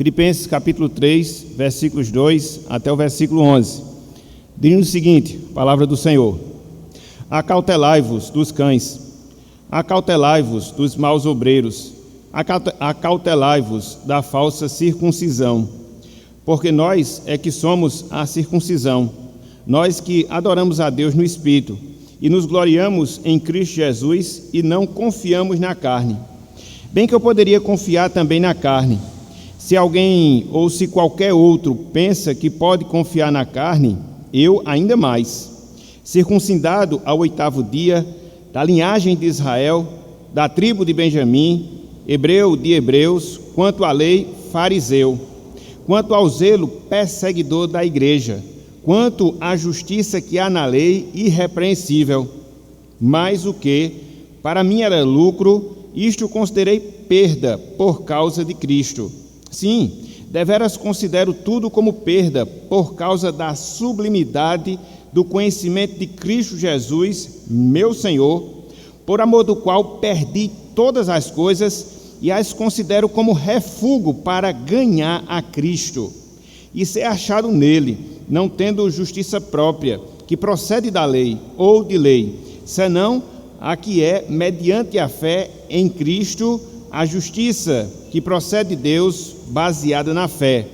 Filipenses capítulo 3, versículos 2 até o versículo 11. Diz o seguinte, palavra do Senhor: acautelai-vos dos cães, acautelai-vos dos maus obreiros, acautelai-vos da falsa circuncisão, porque nós é que somos a circuncisão, nós que adoramos a Deus no Espírito e nos gloriamos em Cristo Jesus e não confiamos na carne. Bem que eu poderia confiar também na carne. Se alguém ou se qualquer outro pensa que pode confiar na carne, eu ainda mais. Circuncidado ao 8º dia, da linhagem de Israel, da tribo de Benjamim, hebreu de hebreus, quanto à lei, fariseu, quanto ao zelo, perseguidor da igreja, quanto à justiça que há na lei, irrepreensível. Mas o que para mim era lucro, isto considerei perda por causa de Cristo. Sim, deveras considero tudo como perda por causa da sublimidade do conhecimento de Cristo Jesus, meu Senhor, por amor do qual perdi todas as coisas e as considero como refúgio para ganhar a Cristo e ser achado nele, não tendo justiça própria, que procede da lei ou de lei, senão a que é, mediante a fé em Cristo, a justiça que procede de Deus, baseada na fé,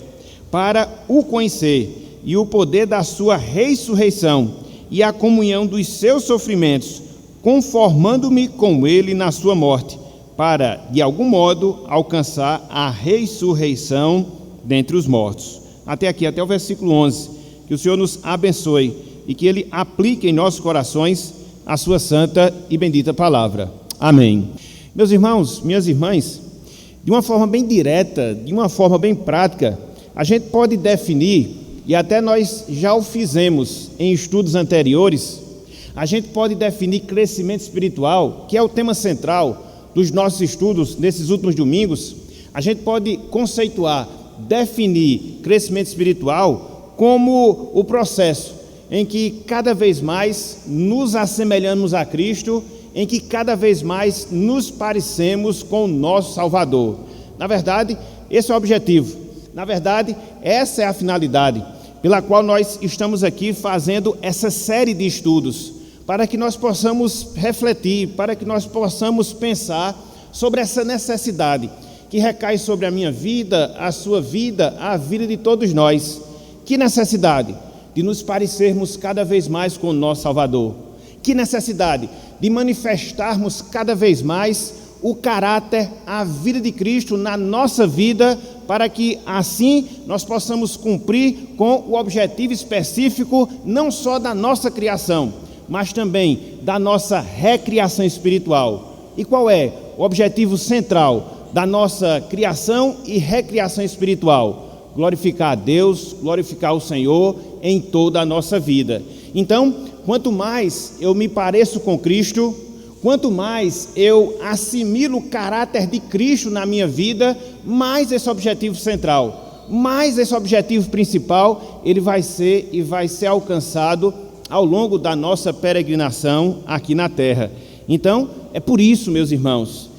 para o conhecer e o poder da sua ressurreição e a comunhão dos seus sofrimentos, conformando-me com ele na sua morte, para, de algum modo, alcançar a ressurreição dentre os mortos. Até aqui, até o versículo 11. Que o Senhor nos abençoe e que Ele aplique em nossos corações a sua santa e bendita palavra. Amém. Meus irmãos, minhas irmãs, de uma forma bem direta, de uma forma bem prática, a gente pode definir, e até nós já o fizemos em estudos anteriores, a gente pode definir crescimento espiritual, que é o tema central dos nossos estudos nesses últimos domingos. A gente pode conceituar, definir crescimento espiritual como o processo em que cada vez mais nos assemelhamos a Cristo, em que cada vez mais nos parecemos com o nosso Salvador. Na verdade, esse é o objetivo. Na verdade, essa é a finalidade pela qual nós estamos aqui fazendo essa série de estudos, para que nós possamos refletir, para que nós possamos pensar sobre essa necessidade que recai sobre a minha vida, a sua vida, a vida de todos nós. Que necessidade? De nos parecermos cada vez mais com o nosso Salvador. Que necessidade? De manifestarmos cada vez mais o caráter, a vida de Cristo na nossa vida, para que assim nós possamos cumprir com o objetivo específico, não só da nossa criação, mas também da nossa recriação espiritual. E qual é o objetivo central da nossa criação e recriação espiritual? Glorificar a Deus, glorificar o Senhor em toda a nossa vida. Então, quanto mais eu me pareço com Cristo, quanto mais eu assimilo o caráter de Cristo na minha vida, mais esse objetivo central, mais esse objetivo principal, ele vai ser e vai ser alcançado ao longo da nossa peregrinação aqui na terra. Então, é por isso, meus irmãos,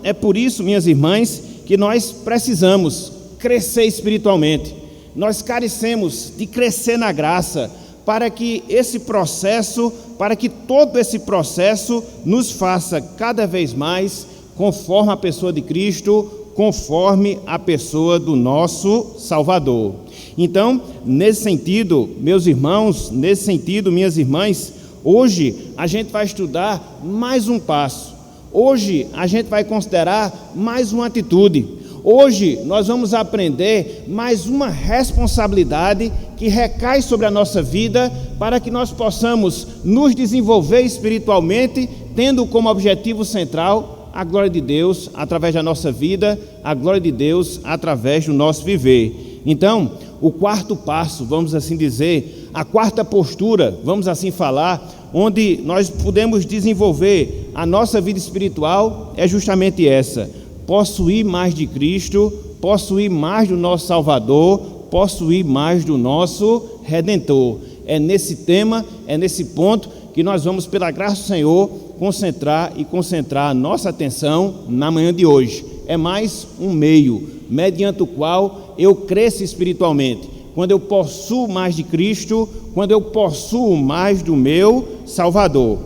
é por isso, minhas irmãs, que nós precisamos crescer espiritualmente. Nós carecemos de crescer na graça, para que esse processo, para que todo esse processo nos faça cada vez mais conforme a pessoa de Cristo, conforme a pessoa do nosso Salvador. Então, nesse sentido, meus irmãos, nesse sentido, minhas irmãs, hoje a gente vai estudar mais um passo. Hoje a gente vai considerar mais uma atitude. Hoje nós vamos aprender mais uma responsabilidade que recai sobre a nossa vida, para que nós possamos nos desenvolver espiritualmente, tendo como objetivo central a glória de Deus através da nossa vida, a glória de Deus através do nosso viver. Então, o quarto passo, vamos assim dizer, a quarta postura, vamos assim falar, onde nós podemos desenvolver a nossa vida espiritual, é justamente essa: possuir mais de Cristo, possuir mais do nosso Salvador, possuir mais do nosso Redentor. É nesse tema, é nesse ponto que nós vamos, pela graça do Senhor, concentrar a nossa atenção na manhã de hoje. É mais um meio mediante o qual eu cresço espiritualmente. Quando eu possuo mais de Cristo, quando eu possuo mais do meu Salvador.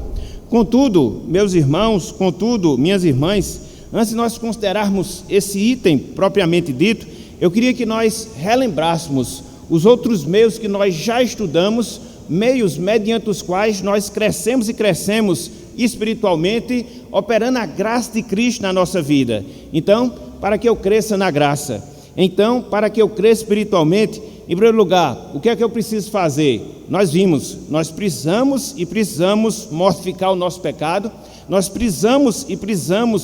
Contudo, meus irmãos, contudo, minhas irmãs, antes de nós considerarmos esse item propriamente dito, eu queria que nós relembrássemos os outros meios que nós já estudamos, meios mediante os quais nós crescemos e crescemos espiritualmente, operando a graça de Cristo na nossa vida. Então, para que eu cresça na graça, então, para que eu cresça espiritualmente, em primeiro lugar, o que é que eu preciso fazer? Nós vimos, nós precisamos mortificar o nosso pecado, nós precisamos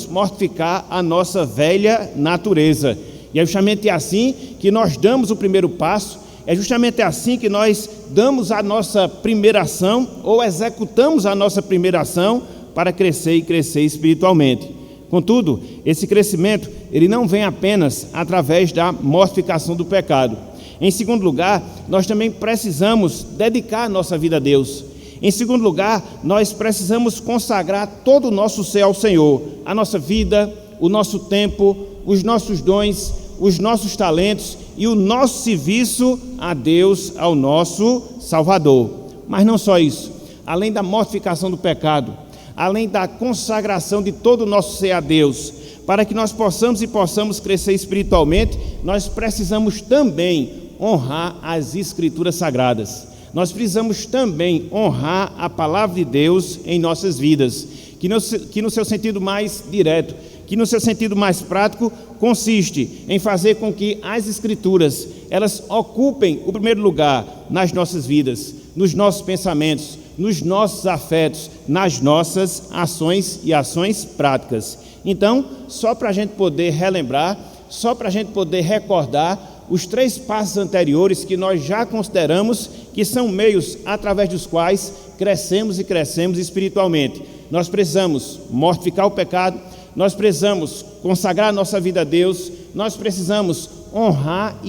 mortificar a nossa velha natureza. E é justamente assim que nós damos o primeiro passo, é justamente assim que nós damos a nossa primeira ação, ou executamos a nossa primeira ação para crescer e crescer espiritualmente. Contudo, esse crescimento, ele não vem apenas através da mortificação do pecado. Em segundo lugar, nós também precisamos dedicar a nossa vida a Deus. Em segundo lugar, nós precisamos consagrar todo o nosso ser ao Senhor, a nossa vida, o nosso tempo, os nossos dons, os nossos talentos e o nosso serviço a Deus, ao nosso Salvador. Mas não só isso, além da mortificação do pecado, além da consagração de todo o nosso ser a Deus, para que nós possamos crescer espiritualmente, nós precisamos também honrar as Escrituras Sagradas. Nós precisamos também honrar a Palavra de Deus em nossas vidas, que no seu sentido mais direto, que no seu sentido mais prático, consiste em fazer com que as Escrituras, elas ocupem o primeiro lugar nas nossas vidas, nos nossos pensamentos, nos nossos afetos, nas nossas ações e ações práticas. Então, só para a gente poder relembrar, só para a gente poder recordar os 3 passos anteriores que nós já consideramos que são meios através dos quais crescemos e crescemos espiritualmente. Nós precisamos mortificar o pecado, nós precisamos consagrar a nossa vida a Deus, nós precisamos honrar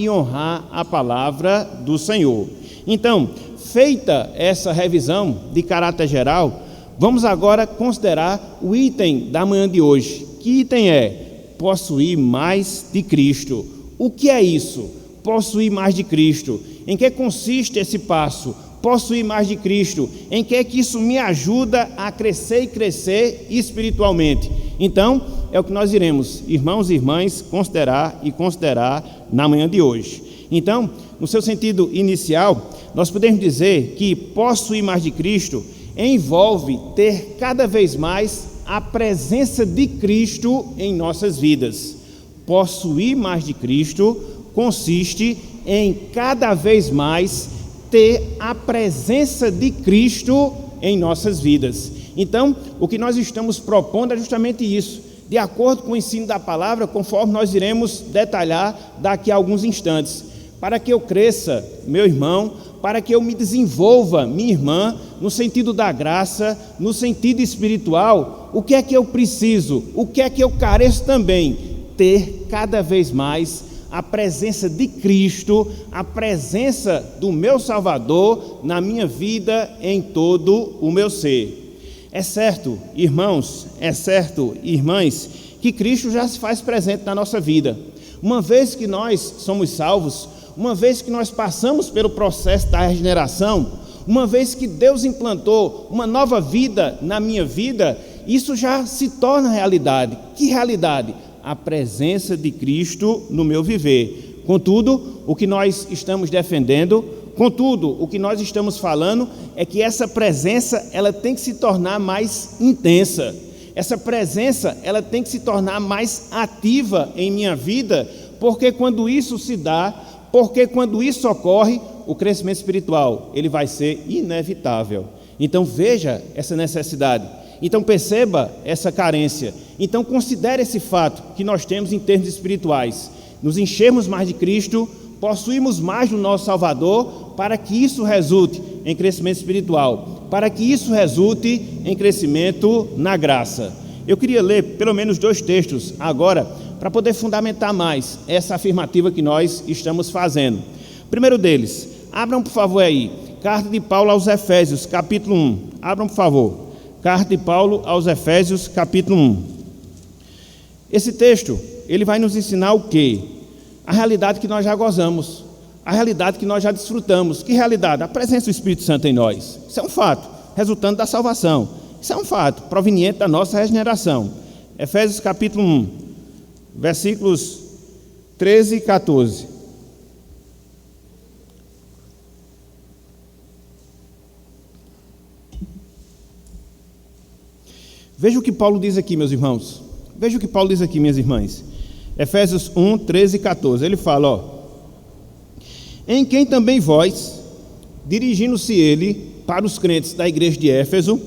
a palavra do Senhor. Então, feita essa revisão de caráter geral, vamos agora considerar o item da manhã de hoje. Que item é? Possuir mais de Cristo. O que é isso? Possuir mais de Cristo. Em que consiste esse passo? Possuir mais de Cristo. Em que isso me ajuda a crescer e crescer espiritualmente? Então, é o que nós iremos, irmãos e irmãs, considerar na manhã de hoje. Então, no seu sentido inicial, nós podemos dizer que possuir mais de Cristo envolve ter cada vez mais a presença de Cristo em nossas vidas. Possuir mais de Cristo consiste em cada vez mais ter a presença de Cristo em nossas vidas. Então, o que nós estamos propondo é justamente isso, de acordo com o ensino da palavra, conforme nós iremos detalhar daqui a alguns instantes. Para que eu cresça, meu irmão, para que eu me desenvolva, minha irmã, no sentido da graça, no sentido espiritual, o que é que eu preciso? O que é que eu careço também? Ter cada vez mais a presença de Cristo, a presença do meu Salvador na minha vida, em todo o meu ser. É certo, irmãos, é certo, irmãs, que Cristo já se faz presente na nossa vida. Uma vez que nós somos salvos, uma vez que nós passamos pelo processo da regeneração, uma vez que Deus implantou uma nova vida na minha vida, isso já se torna realidade. Que realidade? A presença de Cristo no meu viver. Contudo, o que nós estamos defendendo, contudo, o que nós estamos falando é que essa presença, ela tem que se tornar mais intensa. Essa presença, ela tem que se tornar mais ativa em minha vida, porque quando isso se dá, porque quando isso ocorre, o crescimento espiritual, ele vai ser inevitável. Então veja essa necessidade. Então perceba essa carência. Então considere esse fato que nós temos em termos espirituais. Nos enchermos mais de Cristo, possuímos mais do nosso Salvador, para que isso resulte em crescimento espiritual, para que isso resulte em crescimento na graça. Eu queria ler pelo menos 2 textos agora, para poder fundamentar mais essa afirmativa que nós estamos fazendo. Primeiro deles, abram por favor aí, Carta de Paulo aos Efésios, capítulo 1. Abram por favor, Carta de Paulo aos Efésios, capítulo 1. Esse texto, ele vai nos ensinar o quê? a realidade que nós já gozamos, a realidade que nós já desfrutamos. Que realidade? A presença do Espírito Santo em nós. Isso é um fato, resultante da salvação. Isso é um fato, proveniente da nossa regeneração. Efésios capítulo 1, versículos 13 e 14. Veja o que Paulo diz aqui, meus irmãos. Veja o que Paulo diz aqui, minhas irmãs. Efésios 1, 13 e 14. Ele fala, em quem também vós, dirigindo-se ele para os crentes da igreja de Éfeso,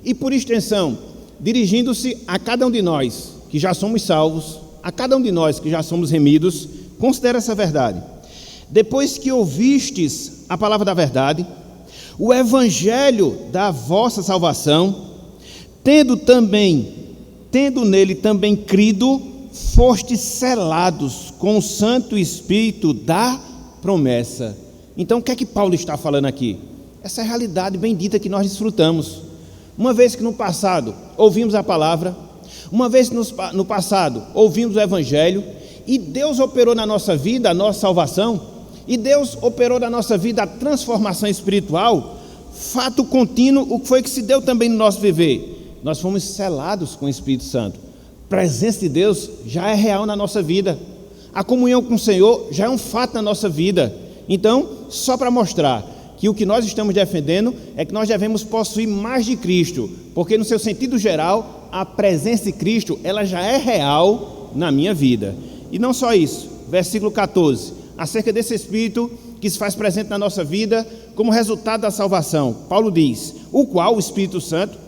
e por extensão, dirigindo-se a cada um de nós que já somos salvos, a cada um de nós que já somos remidos, considera essa verdade. Depois que ouvistes a palavra da verdade, o evangelho da vossa salvação, tendo nele também crido, fostes selados com o Santo Espírito da promessa. Então o que é que Paulo está falando aqui? Essa é a realidade bendita que nós desfrutamos. Uma vez que no passado ouvimos a palavra, uma vez que no passado ouvimos o evangelho, e Deus operou na nossa vida a nossa salvação, e Deus operou na nossa vida a transformação espiritual, fato contínuo, o que foi que se deu também no nosso viver? Nós fomos selados com o Espírito Santo. A presença de Deus já é real na nossa vida. A comunhão com o Senhor já é um fato na nossa vida. Então, só para mostrar que o que nós estamos defendendo é que nós devemos possuir mais de Cristo, porque no seu sentido geral, a presença de Cristo, ela já é real na minha vida. E não só isso, versículo 14, acerca desse Espírito que se faz presente na nossa vida como resultado da salvação. Paulo diz, o qual, o Espírito Santo,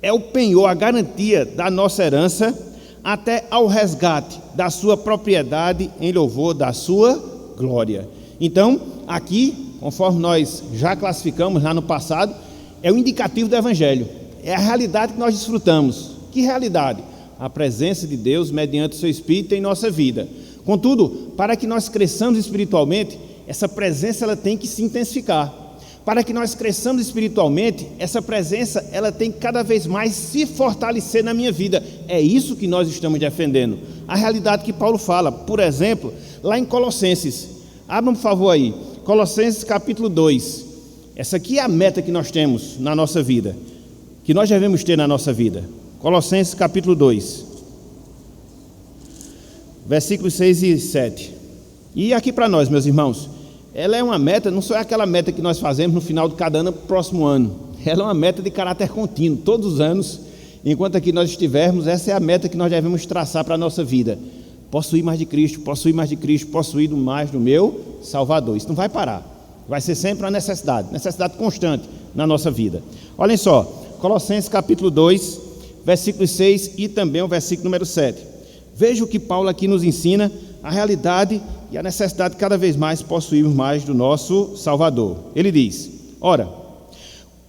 é o penhor, a garantia da nossa herança, até ao resgate da sua propriedade em louvor da sua glória. Então, aqui, conforme nós já classificamos lá no passado, é o indicativo do Evangelho, é a realidade que nós desfrutamos. Que realidade? A presença de Deus mediante o seu Espírito em nossa vida. Contudo, para que nós cresçamos espiritualmente, essa presença ela tem que se intensificar. Para que nós cresçamos espiritualmente, essa presença ela tem que cada vez mais se fortalecer na minha vida. É isso que nós estamos defendendo. A realidade que Paulo fala, por exemplo, lá em Colossenses. Abram por favor aí, Colossenses capítulo 2. Essa aqui é a meta que nós temos na nossa vida, que nós devemos ter na nossa vida. Colossenses capítulo 2, versículos 6 e 7. E aqui para nós, meus irmãos, ela é uma meta, não só é aquela meta que nós fazemos no final de cada ano para o próximo ano. Ela é uma meta de caráter contínuo, todos os anos, enquanto aqui nós estivermos, essa é a meta que nós devemos traçar para a nossa vida. Possuir mais de Cristo, possuir mais de Cristo, possuir mais do meu Salvador. Isso não vai parar, vai ser sempre uma necessidade constante na nossa vida. Olhem só, Colossenses capítulo 2, versículo 6 e também o versículo número 7. Veja o que Paulo aqui nos ensina, a realidade e a necessidade de cada vez mais possuirmos mais do nosso Salvador. Ele diz, ora,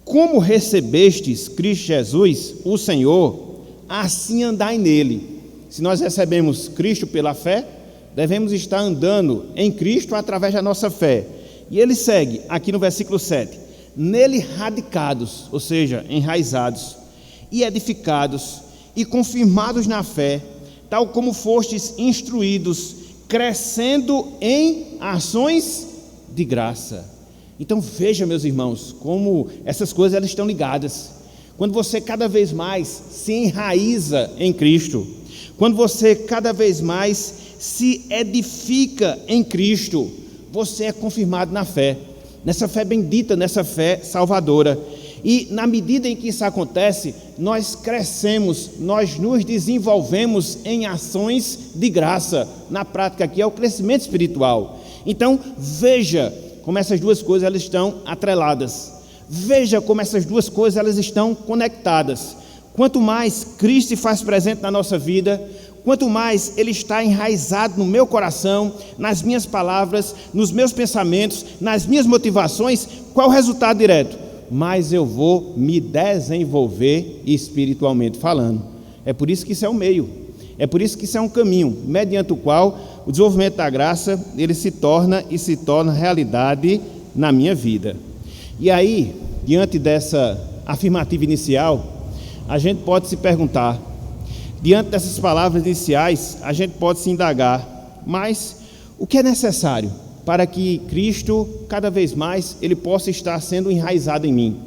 como recebestes Cristo Jesus, o Senhor, assim andai nele. Se nós recebemos Cristo pela fé, devemos estar andando em Cristo através da nossa fé. E ele segue aqui no versículo 7, nele radicados, ou seja, enraizados, e edificados, e confirmados na fé, tal como fostes instruídos, crescendo em ações de graça. Então veja, meus irmãos, como essas coisas elas estão ligadas. Quando você cada vez mais se enraiza em Cristo, quando você cada vez mais se edifica em Cristo, você é confirmado na fé, nessa fé bendita, nessa fé salvadora. E na medida em que isso acontece, nós crescemos, nós nos desenvolvemos em ações de graça. Na prática aqui é o crescimento espiritual. Então veja como essas duas coisas elas estão atreladas. Veja como essas duas coisas elas estão conectadas. Quanto mais Cristo se faz presente na nossa vida, quanto mais Ele está enraizado no meu coração, nas minhas palavras, nos meus pensamentos, nas minhas motivações, qual é o resultado direto? Mais eu vou me desenvolver espiritualmente falando. É por isso que isso é um meio, é por isso que isso é um caminho, mediante o qual o desenvolvimento da graça, ele se torna realidade na minha vida. E aí, diante dessa afirmativa inicial, a gente pode se perguntar, diante dessas palavras iniciais, a gente pode se indagar, mas O que é necessário para que Cristo, cada vez mais, ele possa estar sendo enraizado em mim?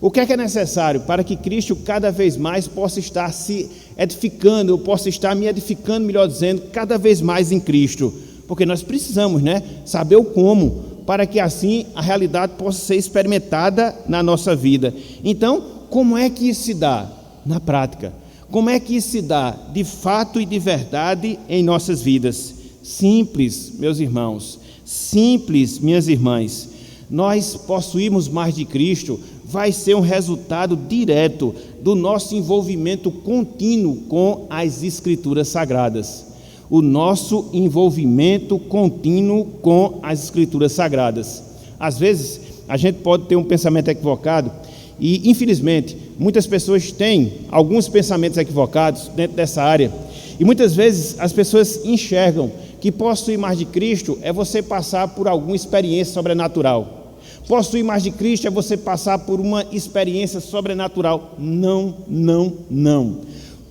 O que é necessário para que Cristo, cada vez mais, possa estar se edificando, eu possa estar me edificando, melhor dizendo, cada vez mais em Cristo? Porque nós precisamos, saber o como, para que assim a realidade possa ser experimentada na nossa vida. Então, como é que isso se dá? Na prática. Como é que isso se dá de fato e de verdade em nossas vidas? Simples, meus irmãos, simples, minhas irmãs. Nós possuirmos mais de Cristo vai ser um resultado direto do nosso envolvimento contínuo com as Escrituras Sagradas. O nosso envolvimento contínuo com as Escrituras Sagradas. Às vezes, a gente pode ter um pensamento equivocado e, infelizmente, muitas pessoas têm alguns pensamentos equivocados dentro dessa área. E muitas vezes as pessoas enxergam que possuir mais de Cristo é você passar por alguma experiência sobrenatural. Possuir mais de Cristo é você passar por uma experiência sobrenatural. Não, não, não.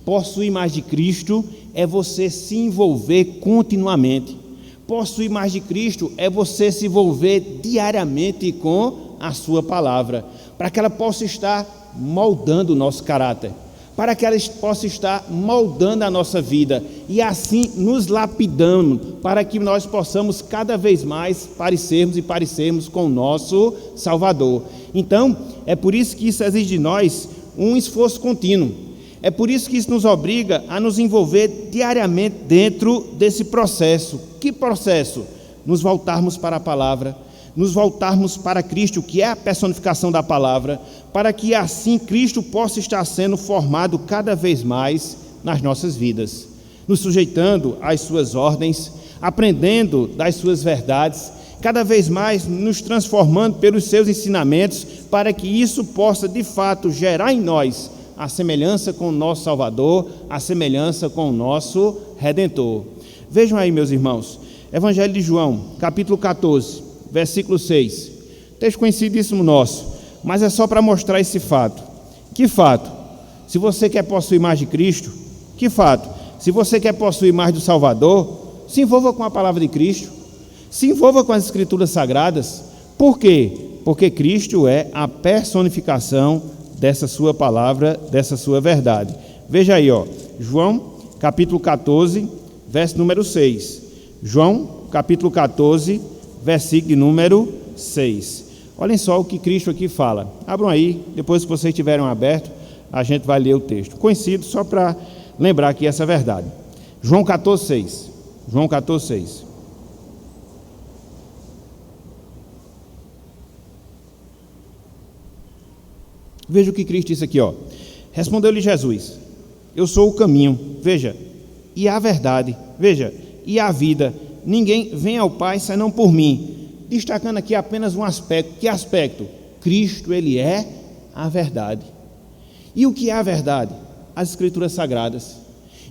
Possuir mais de Cristo é você se envolver continuamente. Possuir mais de Cristo é você se envolver diariamente com a sua palavra, para que ela possa estar moldando o nosso caráter, para que ela possa estar moldando a nossa vida e assim nos lapidando, para que nós possamos cada vez mais parecermos com o nosso Salvador. Então, é por isso que isso exige de nós um esforço contínuo. É por isso que isso nos obriga a nos envolver diariamente dentro desse processo. Que processo? Nos voltarmos para a palavra, nos voltarmos para Cristo, que é a personificação da palavra, para que assim Cristo possa estar sendo formado cada vez mais nas nossas vidas, nos sujeitando às suas ordens, aprendendo das suas verdades, cada vez mais nos transformando pelos seus ensinamentos, para que isso possa de fato gerar em nós a semelhança com o nosso Salvador, a semelhança com o nosso Redentor. Vejam aí, meus irmãos, Evangelho de João, capítulo 14, versículo 6, texto conhecidíssimo nosso, mas é só para mostrar esse fato. Que fato? Se você quer possuir mais de Cristo, que fato? Se você quer possuir mais do Salvador, se envolva com a palavra de Cristo, se envolva com as Escrituras Sagradas. Por quê? Porque Cristo é a personificação dessa sua palavra, dessa sua verdade. Veja aí, João, capítulo 14, verso número 6. João, capítulo 14, versículo número 6. Olhem só o que Cristo aqui fala. Abram aí, depois que vocês tiverem aberto, a gente vai ler o texto. Conhecido, só para lembrar aqui essa verdade. João 14, 6. João 14, 6. Veja o que Cristo disse aqui, Respondeu-lhe Jesus: eu sou o caminho, veja, e a verdade, veja, e a vida. Ninguém vem ao Pai senão por mim. Destacando aqui apenas um aspecto. Que aspecto? Cristo, ele é a verdade. E o que é a verdade? As Escrituras Sagradas.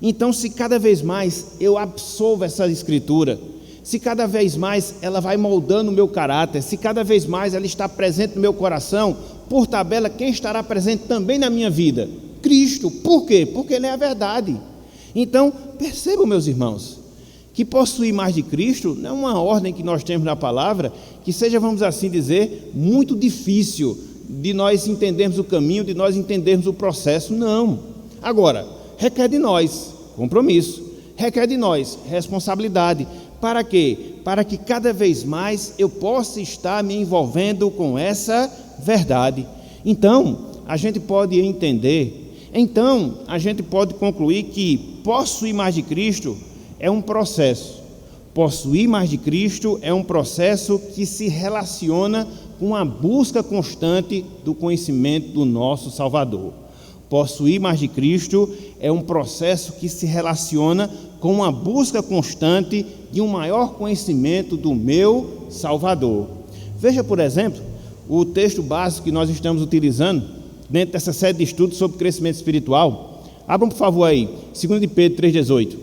Então, se cada vez mais eu absorvo essa Escritura, se cada vez mais ela vai moldando o meu caráter, se cada vez mais ela está presente no meu coração, por tabela, quem estará presente também na minha vida? Cristo. Por quê? Porque ele é a verdade. Então, percebam, meus irmãos, que possuir mais de Cristo não é uma ordem que nós temos na palavra, que seja, vamos assim dizer, muito difícil de nós entendermos o caminho, de nós entendermos o processo. Não. Agora, requer de nós compromisso, requer de nós responsabilidade. Para quê? Para que cada vez mais eu possa estar me envolvendo com essa verdade. Então, a gente pode entender, a gente pode concluir que possuir mais de Cristo é um processo. Possuir mais de Cristo é um processo que se relaciona com a busca constante do conhecimento do nosso Salvador. Possuir mais de Cristo é um processo que se relaciona com a busca constante de um maior conhecimento do meu Salvador. Veja, por exemplo, o texto básico que nós estamos utilizando dentro dessa série de estudos sobre crescimento espiritual. Abram, por favor, aí, 2 de Pedro 3,18.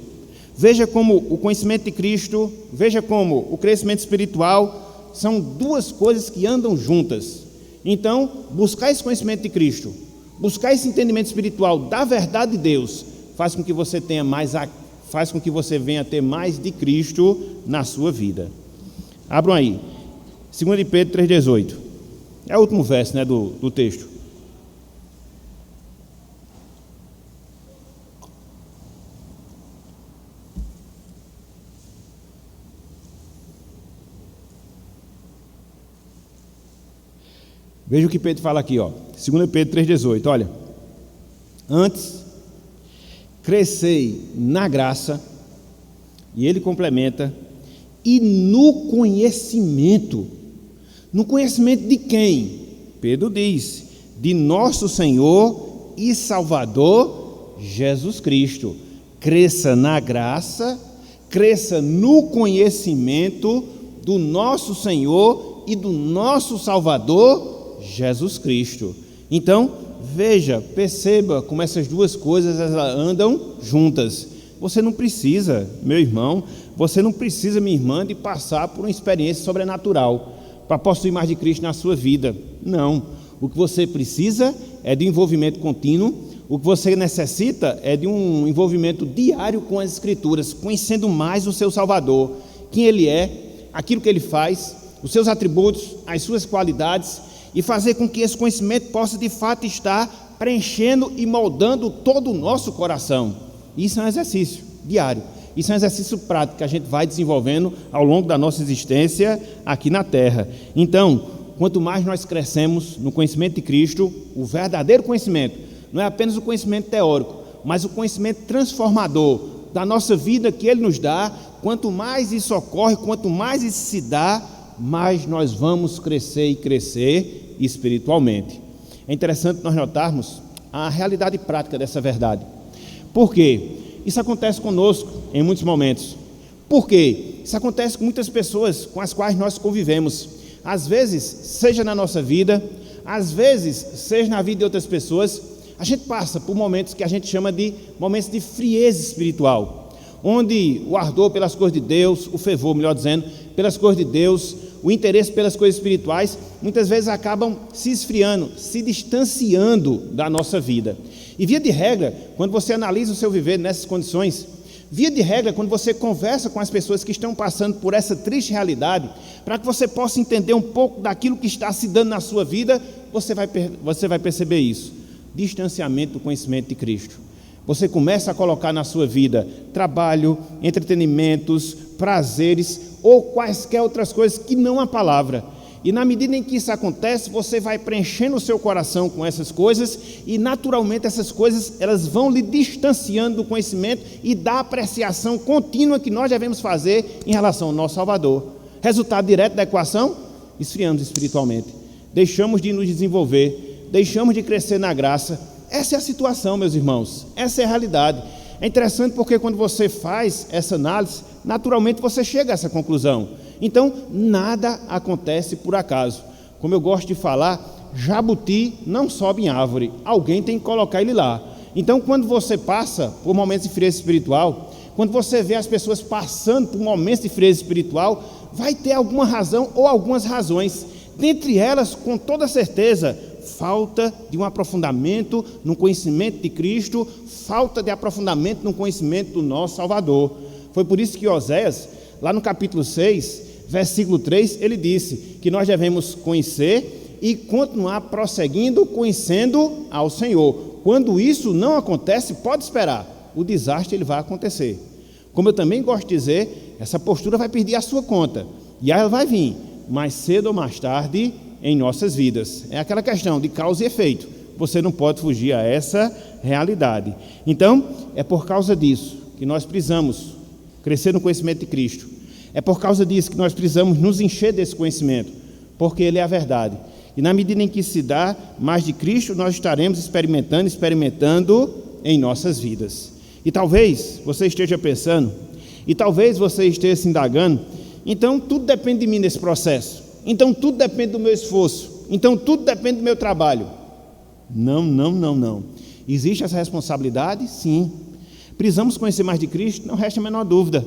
Veja como o conhecimento de Cristo, veja como o crescimento espiritual são duas coisas que andam juntas. Então, buscar esse conhecimento de Cristo, buscar esse entendimento espiritual da verdade de Deus, faz com que você tenha mais faz com que você venha a ter mais de Cristo na sua vida. Abram aí, 2 de Pedro 3,18. É o último verso, né, do texto. Veja o que Pedro fala aqui, ó. 2 Pedro 3,18, olha. Antes, crescei na graça, e ele complementa, e no conhecimento. No conhecimento de quem? Pedro diz, de nosso Senhor e Salvador Jesus Cristo. Cresça na graça, cresça no conhecimento do nosso Senhor e do nosso Salvador Jesus Cristo. Então, veja, perceba como essas duas coisas elas andam juntas. Você não precisa, meu irmão, você não precisa, minha irmã, de passar por uma experiência sobrenatural para possuir mais de Cristo na sua vida. Não. O que você precisa é de envolvimento contínuo. O que você necessita é de um envolvimento diário com as Escrituras, conhecendo mais o seu Salvador, quem Ele é, aquilo que Ele faz, os seus atributos, as suas qualidades, e fazer com que esse conhecimento possa de fato estar preenchendo e moldando todo o nosso coração. Isso é um exercício diário, isso é um exercício prático que a gente vai desenvolvendo ao longo da nossa existência aqui na terra. Então, quanto mais nós crescemos no conhecimento de Cristo, o verdadeiro conhecimento, não é apenas o conhecimento teórico, mas o conhecimento transformador da nossa vida que Ele nos dá, quanto mais isso ocorre, quanto mais isso se dá, mais nós vamos crescer e crescer espiritualmente. É interessante nós notarmos a realidade prática dessa verdade. Por quê? Isso acontece conosco em muitos momentos. Por quê? Isso acontece com muitas pessoas com as quais nós convivemos. Às vezes, seja na nossa vida, às vezes, seja na vida de outras pessoas, a gente passa por momentos que a gente chama de momentos de frieza espiritual, onde o ardor pelas coisas de Deus, o fervor, melhor dizendo, pelas coisas de Deus, o interesse pelas coisas espirituais, muitas vezes acabam se esfriando, se distanciando da nossa vida. E via de regra, quando você analisa o seu viver nessas condições, via de regra, quando você conversa com as pessoas que estão passando por essa triste realidade, para que você possa entender um pouco daquilo que está se dando na sua vida, você vai perceber isso, distanciamento do conhecimento de Cristo. Você começa a colocar na sua vida trabalho, entretenimentos, prazeres ou quaisquer outras coisas que não a palavra. E na medida em que isso acontece, você vai preenchendo o seu coração com essas coisas e naturalmente essas coisas elas vão lhe distanciando do conhecimento e da apreciação contínua que nós devemos fazer em relação ao nosso Salvador. Resultado direto da equação? Esfriamos espiritualmente. Deixamos de nos desenvolver, deixamos de crescer na graça. Essa é a situação, meus irmãos, essa é a realidade. É interessante porque quando você faz essa análise, naturalmente você chega a essa conclusão. Então, nada acontece por acaso. Como eu gosto de falar, jabuti não sobe em árvore, alguém tem que colocar ele lá. Então, quando você passa por momentos de frieza espiritual, quando você vê as pessoas passando por momentos de frieza espiritual, vai ter alguma razão ou algumas razões. Dentre elas, com toda certeza, falta de um aprofundamento no conhecimento de Cristo, falta de aprofundamento no conhecimento do nosso Salvador. Foi por isso que Oséias, lá no capítulo 6, versículo 3, ele disse que nós devemos conhecer e continuar prosseguindo, conhecendo ao Senhor. Quando isso não acontece, pode esperar, o desastre ele vai acontecer. Como eu também gosto de dizer, essa postura vai perder a sua conta, e ela vai vir, mais cedo ou mais tarde, em nossas vidas. É aquela questão de causa e efeito. Você não pode fugir a essa realidade. Então, é por causa disso que nós precisamos crescer no conhecimento de Cristo. É por causa disso que nós precisamos nos encher desse conhecimento, porque ele é a verdade. E na medida em que se dá mais de Cristo, nós estaremos experimentando em nossas vidas. E talvez você esteja pensando, e talvez você esteja se indagando, então tudo depende de mim nesse processo. Então tudo depende do meu esforço. Então tudo depende do meu trabalho. Não. Existe essa responsabilidade? Sim. Precisamos conhecer mais de Cristo? Não resta a menor dúvida.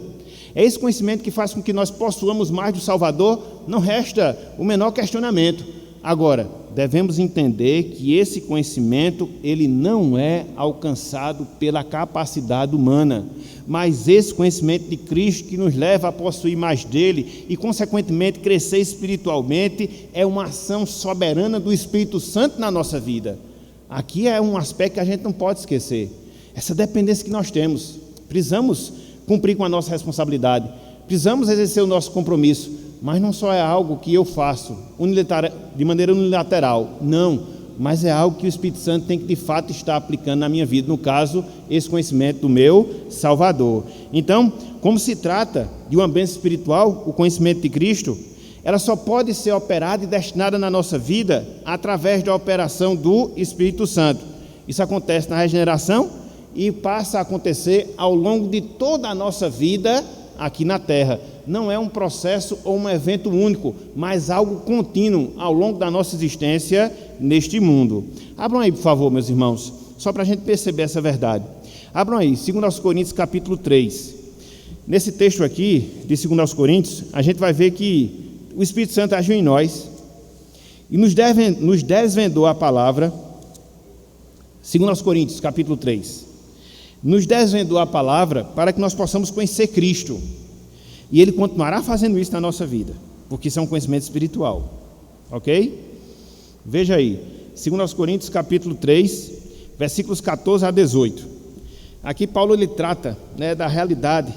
É esse conhecimento que faz com que nós possuamos mais do Salvador? Não resta o menor questionamento. Agora, devemos entender que esse conhecimento, ele não é alcançado pela capacidade humana, mas esse conhecimento de Cristo que nos leva a possuir mais dele e, consequentemente, crescer espiritualmente, é uma ação soberana do Espírito Santo na nossa vida. Aqui é um aspecto que a gente não pode esquecer. Essa dependência que nós temos. Precisamos cumprir com a nossa responsabilidade. Precisamos exercer o nosso compromisso. Mas não só é algo que eu faço de maneira unilateral. Não. Mas é algo que o Espírito Santo tem que de fato estar aplicando na minha vida. No caso, esse conhecimento do meu Salvador. Então, como se trata de uma bênção espiritual, o conhecimento de Cristo, ela só pode ser operada e destinada na nossa vida através da operação do Espírito Santo. Isso acontece na regeneração e passa a acontecer ao longo de toda a nossa vida aqui na Terra. Não é um processo ou um evento único, mas algo contínuo ao longo da nossa existência neste mundo. Abram aí, por favor, meus irmãos, só para a gente perceber essa verdade. Abram aí, 2 Coríntios capítulo 3. Nesse texto aqui, de 2 Coríntios, a gente vai ver que o Espírito Santo agiu em nós e nos desvendou a palavra. 2 Coríntios capítulo 3. Nos desvendou a palavra para que nós possamos conhecer Cristo. E Ele continuará fazendo isso na nossa vida, porque isso é um conhecimento espiritual. Ok? Veja aí, 2 Coríntios capítulo 3, versículos 14 a 18. Aqui Paulo ele trata, da realidade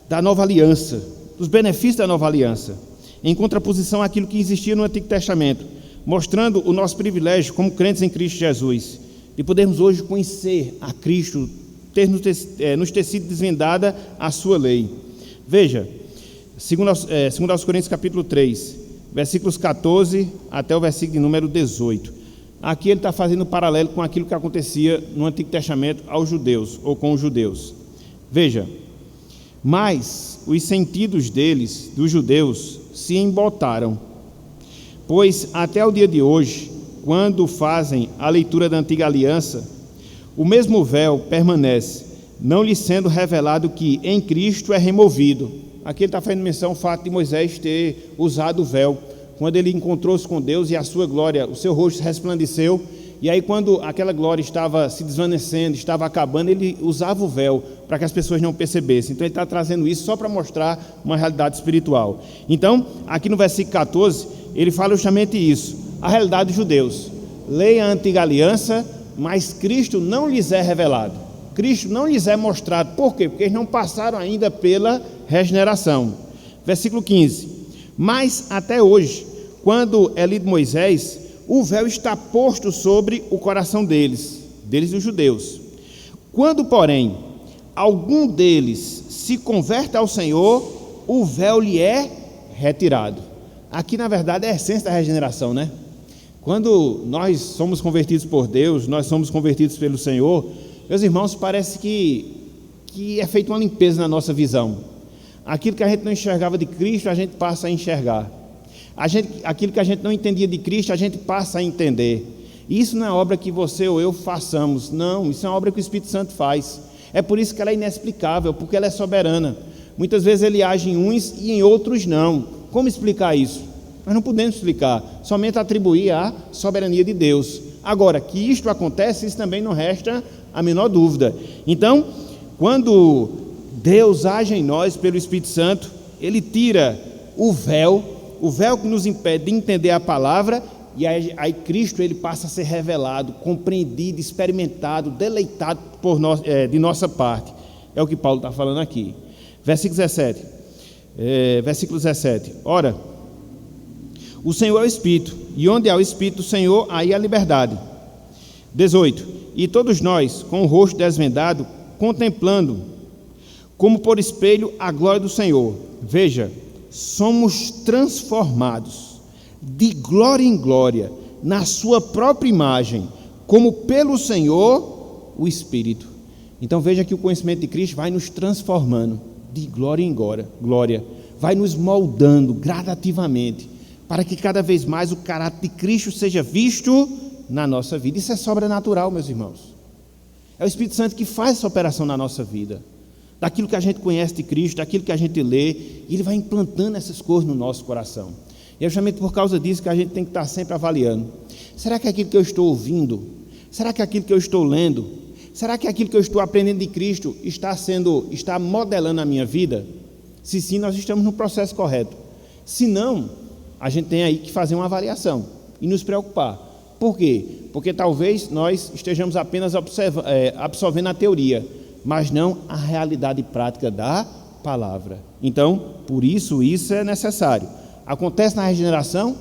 da nova aliança, dos benefícios da nova aliança, em contraposição àquilo que existia no Antigo Testamento, mostrando o nosso privilégio como crentes em Cristo Jesus, de podermos hoje conhecer a Cristo, nos ter sido desvendada a sua lei. Veja, 2 Coríntios capítulo 3, versículos 14 até o versículo de número 18. Aqui ele está fazendo um paralelo com aquilo que acontecia no Antigo Testamento aos judeus, ou com os judeus. Veja, mas os sentidos deles, dos judeus, se embotaram, pois até o dia de hoje, quando fazem a leitura da antiga aliança, o mesmo véu permanece, não lhe sendo revelado que em Cristo é removido. Aqui ele está fazendo menção ao fato de Moisés ter usado o véu, quando ele encontrou-se com Deus e a sua glória, o seu rosto resplandeceu, e aí quando aquela glória estava se desvanecendo, estava acabando, ele usava o véu para que as pessoas não percebessem. Então ele está trazendo isso só para mostrar uma realidade espiritual. Então, aqui no versículo 14, ele fala justamente isso, a realidade dos judeus. Leia a antiga aliança, mas Cristo não lhes é revelado. Cristo não lhes é mostrado. Por quê? Porque eles não passaram ainda pela regeneração. Versículo 15. Mas até hoje, quando é lido Moisés, o véu está posto sobre o coração deles os judeus. Quando, porém, algum deles se converte ao Senhor, o véu lhe é retirado. Aqui, na verdade, é a essência da regeneração, né? Quando nós somos convertidos por Deus, nós somos convertidos pelo Senhor, meus irmãos, parece que é feita uma limpeza na nossa visão. Aquilo que a gente não enxergava de Cristo, a gente passa a enxergar. Aquilo que a gente não entendia de Cristo, a gente passa a entender. E isso não é obra que você ou eu façamos, não, isso é uma obra que o Espírito Santo faz. É por isso que ela é inexplicável, porque ela é soberana. Muitas vezes ele age em uns e em outros não. Como explicar isso? Nós não podemos explicar, somente atribuir à soberania de Deus. Agora, que isto acontece, isso também não resta a menor dúvida. Então, quando Deus age em nós pelo Espírito Santo, Ele tira o véu que nos impede de entender a palavra, e aí Cristo ele passa a ser revelado, compreendido, experimentado, deleitado de nossa parte. É o que Paulo está falando aqui. Versículo 17. Ora, o Senhor é o Espírito, e onde há o Espírito do Senhor, aí há liberdade. 18. E todos nós, com o rosto desvendado, contemplando, como por espelho, a glória do Senhor. Veja, somos transformados de glória em glória, na sua própria imagem, como pelo Senhor, o Espírito. Então veja que o conhecimento de Cristo vai nos transformando de glória em glória, vai nos moldando gradativamente, para que cada vez mais o caráter de Cristo seja visto na nossa vida. Isso é sobrenatural, meus irmãos. É o Espírito Santo que faz essa operação na nossa vida, daquilo que a gente conhece de Cristo, daquilo que a gente lê, e Ele vai implantando essas coisas no nosso coração. E é justamente por causa disso que a gente tem que estar sempre avaliando. Será que aquilo que eu estou ouvindo, será que aquilo que eu estou lendo, será que aquilo que eu estou aprendendo de Cristo está modelando a minha vida? Se sim, nós estamos no processo correto. Se não, a gente tem aí que fazer uma avaliação e nos preocupar. Por quê? Porque talvez nós estejamos apenas absorvendo a teoria, mas não a realidade prática da palavra. Então, por isso é necessário. Acontece na regeneração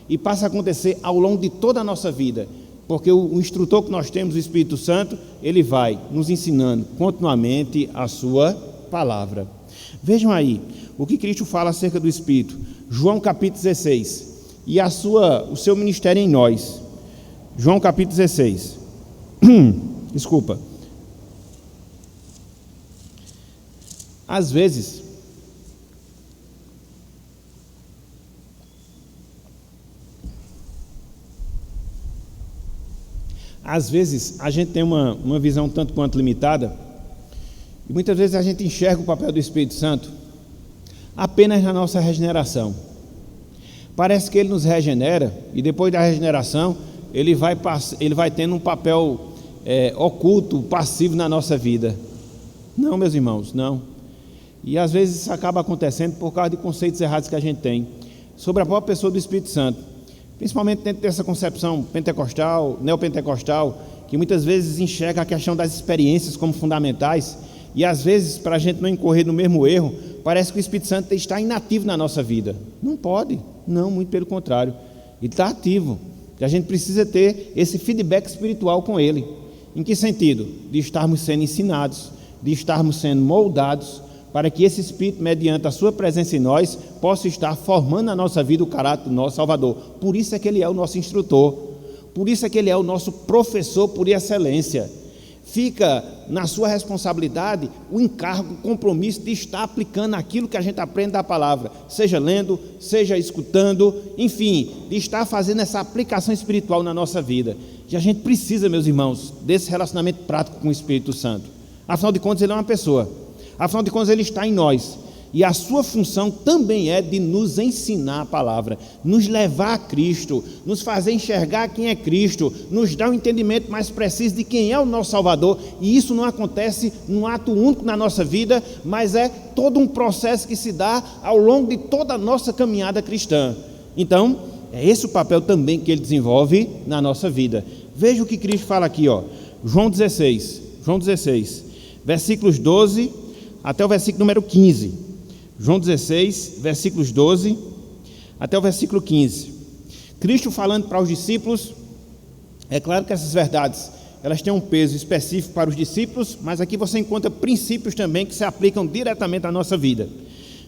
e passa a acontecer ao longo de toda a nossa vida, porque o instrutor que nós temos, o Espírito Santo, ele vai nos ensinando continuamente a sua palavra. Vejam aí o que Cristo fala acerca do Espírito. João capítulo 16 e o seu ministério em nós. João capítulo 16. Desculpa. Às vezes a gente tem uma visão tanto quanto limitada, e muitas vezes a gente enxerga o papel do Espírito Santo apenas na nossa regeneração. Parece que ele nos regenera, e depois da regeneração ele vai tendo um papel oculto, passivo na nossa vida. Não, meus irmãos, não. E às vezes isso acaba acontecendo por causa de conceitos errados que a gente tem sobre a própria pessoa do Espírito Santo, principalmente dentro dessa concepção pentecostal, neopentecostal, que muitas vezes enxerga a questão das experiências como fundamentais, e às vezes, para a gente não incorrer no mesmo erro, parece que o Espírito Santo está inativo na nossa vida. Não pode, não, muito pelo contrário, ele está ativo, e a gente precisa ter esse feedback espiritual com ele. Em que sentido? De estarmos sendo ensinados, de estarmos sendo moldados, para que esse Espírito, mediante a sua presença em nós, possa estar formando na nossa vida o caráter do nosso Salvador. Por isso é que ele é o nosso instrutor, por isso é que ele é o nosso professor por excelência. Fica na sua responsabilidade o encargo, o compromisso de estar aplicando aquilo que a gente aprende da palavra, seja lendo, seja escutando, enfim, de estar fazendo essa aplicação espiritual na nossa vida. E a gente precisa, meus irmãos, desse relacionamento prático com o Espírito Santo. Afinal de contas, ele é uma pessoa. Afinal de contas, ele está em nós, e a sua função também é de nos ensinar a palavra, nos levar a Cristo, nos fazer enxergar quem é Cristo, nos dar um entendimento mais preciso de quem é o nosso Salvador. E isso não acontece num ato único na nossa vida, mas é todo um processo que se dá ao longo de toda a nossa caminhada cristã. Então, é esse o papel também que ele desenvolve na nossa vida. Veja o que Cristo fala aqui, João 16, versículos 12 até o versículo número 15. João 16, versículos 12 até o versículo 15. Cristo falando para os discípulos. É claro que essas verdades, elas têm um peso específico para os discípulos, mas aqui você encontra princípios também que se aplicam diretamente à nossa vida.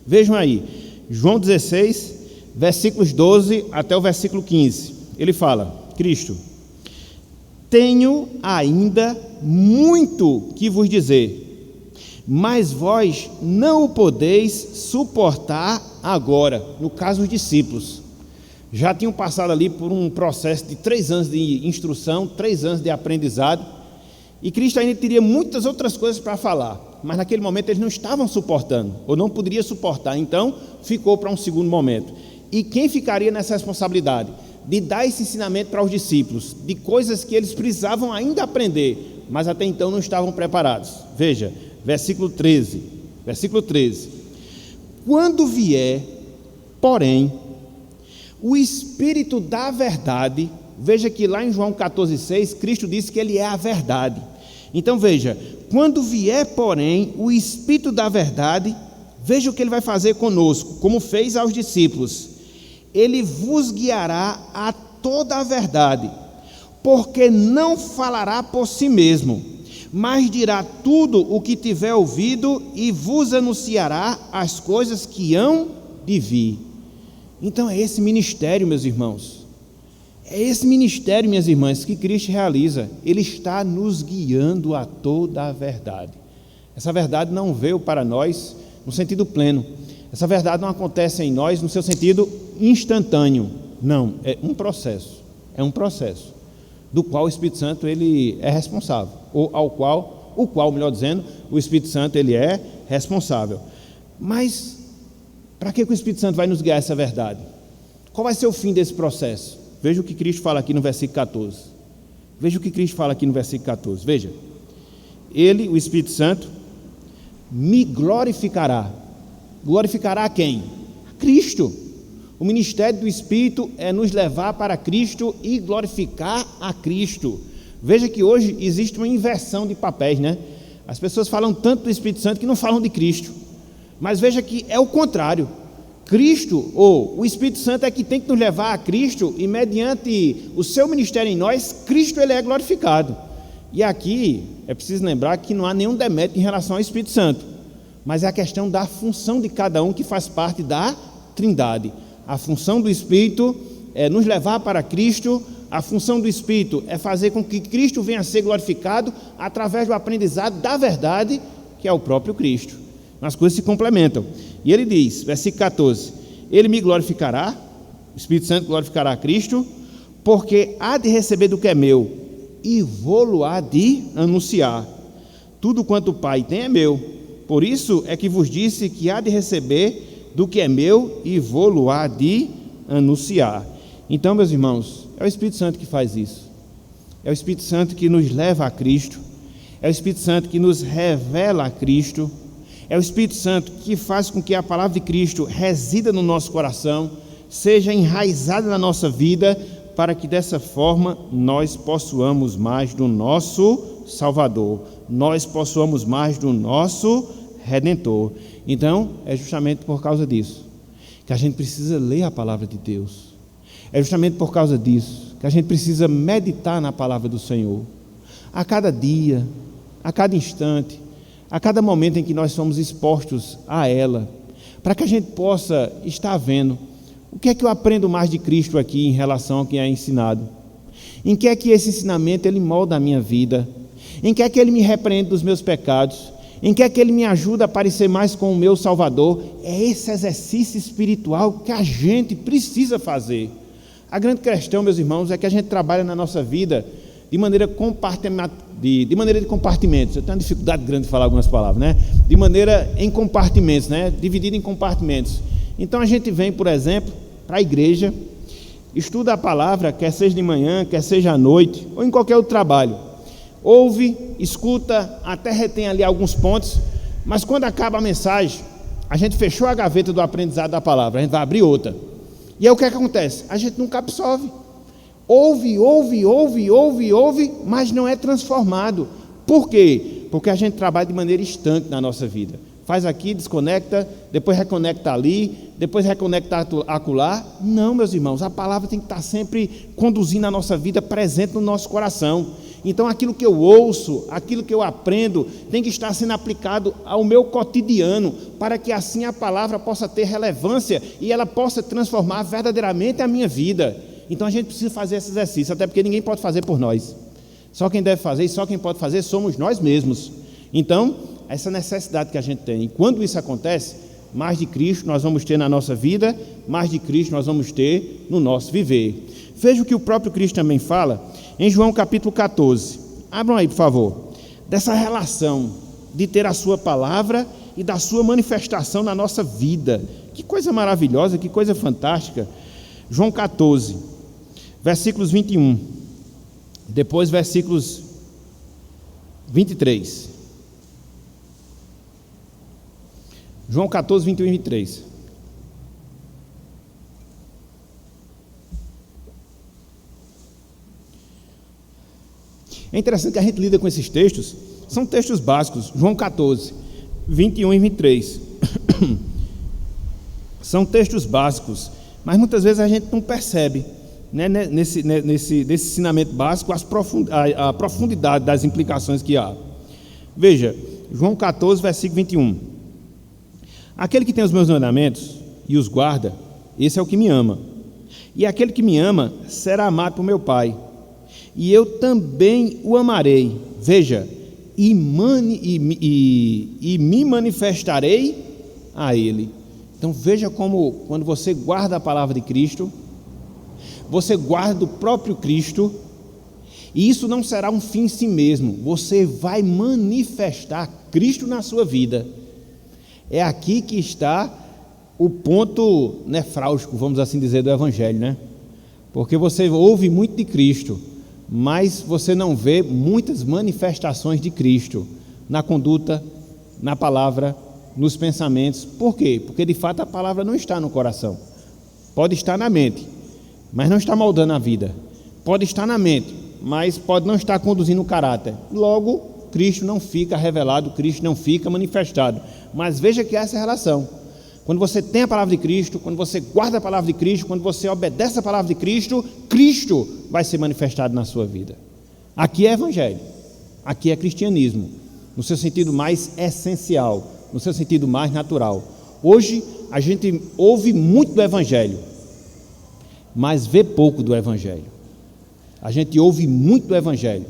Vejam aí, João 16, versículos 12 até o versículo 15. Ele fala, Cristo: tenho ainda muito que vos dizer, mas vós não o podeis suportar agora. No caso, os discípulos já tinham passado ali por um processo de 3 anos de instrução, 3 anos de aprendizado, e Cristo ainda teria muitas outras coisas para falar, mas naquele momento eles não estavam suportando, ou não poderiam suportar, então ficou para um segundo momento. E quem ficaria nessa responsabilidade? De dar esse ensinamento para os discípulos, de coisas que eles precisavam ainda aprender, mas até então não estavam preparados. Veja, versículo 13, quando vier, porém, o Espírito da verdade, veja que lá em João 14,6, Cristo disse que ele é a verdade. Então veja, quando vier, porém, o Espírito da verdade, veja o que ele vai fazer conosco, como fez aos discípulos. Ele vos guiará a toda a verdade, porque não falará por si mesmo, mas dirá tudo o que tiver ouvido e vos anunciará as coisas que hão de vir. Então é esse ministério, meus irmãos, é esse ministério, minhas irmãs, que Cristo realiza. Ele está nos guiando a toda a verdade. Essa verdade não veio para nós no sentido pleno, essa verdade não acontece em nós no seu sentido instantâneo, não, é um processo, do qual o Espírito Santo ele é responsável, ou o qual, melhor dizendo, o Espírito Santo ele é responsável. Mas para que o Espírito Santo vai nos guiar essa verdade? Qual vai ser o fim desse processo? Veja o que Cristo fala aqui no versículo 14. Veja o que Cristo fala aqui no versículo 14. Veja. Ele, o Espírito Santo, me glorificará. Glorificará a quem? A Cristo. O ministério do Espírito é nos levar para Cristo e glorificar a Cristo. Veja que hoje existe uma inversão de papéis, né? As pessoas falam tanto do Espírito Santo que não falam de Cristo. Mas veja que é o contrário. Cristo, ou o Espírito Santo é que tem que nos levar a Cristo, e mediante o seu ministério em nós, Cristo ele é glorificado. E aqui é preciso lembrar que não há nenhum demérito em relação ao Espírito Santo, mas é a questão da função de cada um que faz parte da Trindade. A função do Espírito é nos levar para Cristo, a função do Espírito é fazer com que Cristo venha a ser glorificado através do aprendizado da verdade, que é o próprio Cristo. As coisas se complementam. E ele diz, versículo 14, ele me glorificará, o Espírito Santo glorificará a Cristo, porque há de receber do que é meu, e vou-lo há de anunciar. Tudo quanto o Pai tem é meu, por isso é que vos disse que há de receber do que é meu, e vou-lo há de anunciar. Então, meus irmãos, é o Espírito Santo que faz isso. É o Espírito Santo que nos leva a Cristo, é o Espírito Santo que nos revela a Cristo, é o Espírito Santo que faz com que a palavra de Cristo resida no nosso coração, seja enraizada na nossa vida, para que dessa forma nós possuamos mais do nosso Salvador, nós possuamos mais do nosso Redentor. Então, é justamente por causa disso que a gente precisa ler a palavra de Deus. É justamente por causa disso que a gente precisa meditar na palavra do Senhor. A cada dia, a cada instante, a cada momento em que nós somos expostos a ela, para que a gente possa estar vendo o que é que eu aprendo mais de Cristo aqui em relação ao que é ensinado, em que é que esse ensinamento ele molda a minha vida, em que é que ele me repreende dos meus pecados, em que é que ele me ajuda a parecer mais com o meu Salvador. É esse exercício espiritual que a gente precisa fazer. A grande questão, meus irmãos, é que a gente trabalha na nossa vida de maneira de compartimentos. Eu tenho uma dificuldade grande de falar algumas palavras, né? De maneira em compartimentos, né? Dividido em compartimentos. Então a gente vem, por exemplo, para a igreja, estuda a palavra, quer seja de manhã, quer seja à noite, ou em qualquer outro trabalho. Ouve, escuta, até retém ali alguns pontos, mas quando acaba a mensagem, a gente fechou a gaveta do aprendizado da palavra, a gente vai abrir outra. E aí o que é que acontece? A gente nunca absorve. Ouve, mas não é transformado. Por quê? Porque a gente trabalha de maneira estanque na nossa vida. Faz aqui, desconecta, depois reconecta ali, depois reconecta acolá. Não, meus irmãos, a palavra tem que estar sempre conduzindo a nossa vida, presente no nosso coração. Então aquilo que eu ouço, aquilo que eu aprendo, tem que estar sendo aplicado ao meu cotidiano, para que assim a palavra possa ter relevância e ela possa transformar verdadeiramente a minha vida. Então a gente precisa fazer esse exercício, até porque ninguém pode fazer por nós. Só quem deve fazer e só quem pode fazer somos nós mesmos. Então, essa necessidade que a gente tem. E quando isso acontece, mais de Cristo nós vamos ter na nossa vida, mais de Cristo nós vamos ter no nosso viver. Veja o que o próprio Cristo também fala em João capítulo 14. Abram aí, por favor. Dessa relação de ter a sua palavra e da sua manifestação na nossa vida. Que coisa maravilhosa, que coisa fantástica. João 14, versículos 21. Depois versículos 23. João 14, 21 e 23. É interessante que a gente lida com esses textos, são textos básicos. João 14, 21 e 23. São textos básicos, mas muitas vezes a gente não percebe, né, nesse ensinamento básico a profundidade das implicações que há. Veja, João 14, versículo 21. Aquele que tem os meus mandamentos e os guarda, esse é o que me ama. E aquele que me ama será amado por meu Pai. E eu também o amarei. Veja, e me manifestarei a ele. Então veja como quando você guarda a palavra de Cristo, você guarda o próprio Cristo, e isso não será um fim em si mesmo. Você vai manifestar Cristo na sua vida. É aqui que está o ponto nefrálgico, vamos assim dizer, do Evangelho, né? Porque você ouve muito de Cristo, mas você não vê muitas manifestações de Cristo na conduta, na palavra, nos pensamentos. Por quê? Porque de fato a palavra não está no coração. Pode estar na mente, mas não está moldando a vida. Pode estar na mente, mas pode não estar conduzindo o caráter. Logo, Cristo não fica revelado, Cristo não fica manifestado. Mas veja que há essa relação. Quando você tem a palavra de Cristo, quando você guarda a palavra de Cristo, quando você obedece a palavra de Cristo, Cristo vai ser manifestado na sua vida. Aqui é evangelho, aqui é cristianismo, no seu sentido mais essencial, no seu sentido mais natural. Hoje a gente ouve muito do evangelho, mas vê pouco do evangelho. A gente ouve muito do evangelho,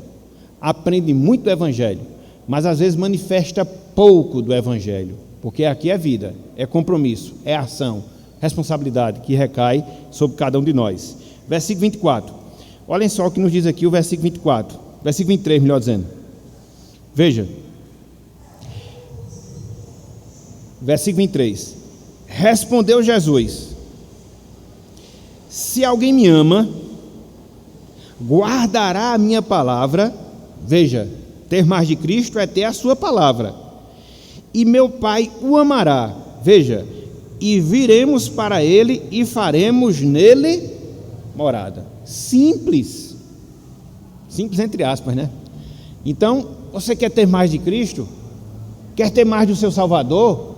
aprende muito do evangelho, mas às vezes manifesta pouco do evangelho. Porque aqui é vida, é compromisso, é ação, responsabilidade que recai sobre cada um de nós. Versículo 24. Olhem só o que nos diz aqui o versículo 24. Versículo 23, melhor dizendo. Veja. Versículo 23. Respondeu Jesus: se alguém me ama, guardará a minha palavra. Veja, ter mais de Cristo é ter a sua palavra. E meu Pai o amará, veja, e viremos para ele e faremos nele morada. Simples entre aspas, né? Então, você quer ter mais de Cristo? Quer ter mais do seu Salvador?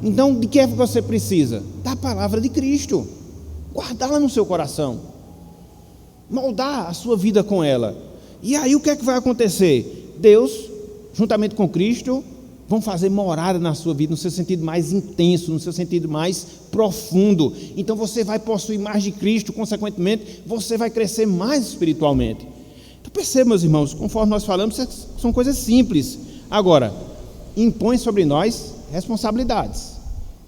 Então, de que é que você precisa? Da palavra de Cristo, guardá-la no seu coração, moldar a sua vida com ela. E aí o que é que vai acontecer? Deus, juntamente com Cristo, vão fazer morada na sua vida, no seu sentido mais intenso, no seu sentido mais profundo. Então você vai possuir mais de Cristo, consequentemente, você vai crescer mais espiritualmente. Então perceba, meus irmãos, conforme nós falamos, são coisas simples. Agora, impõe sobre nós responsabilidades,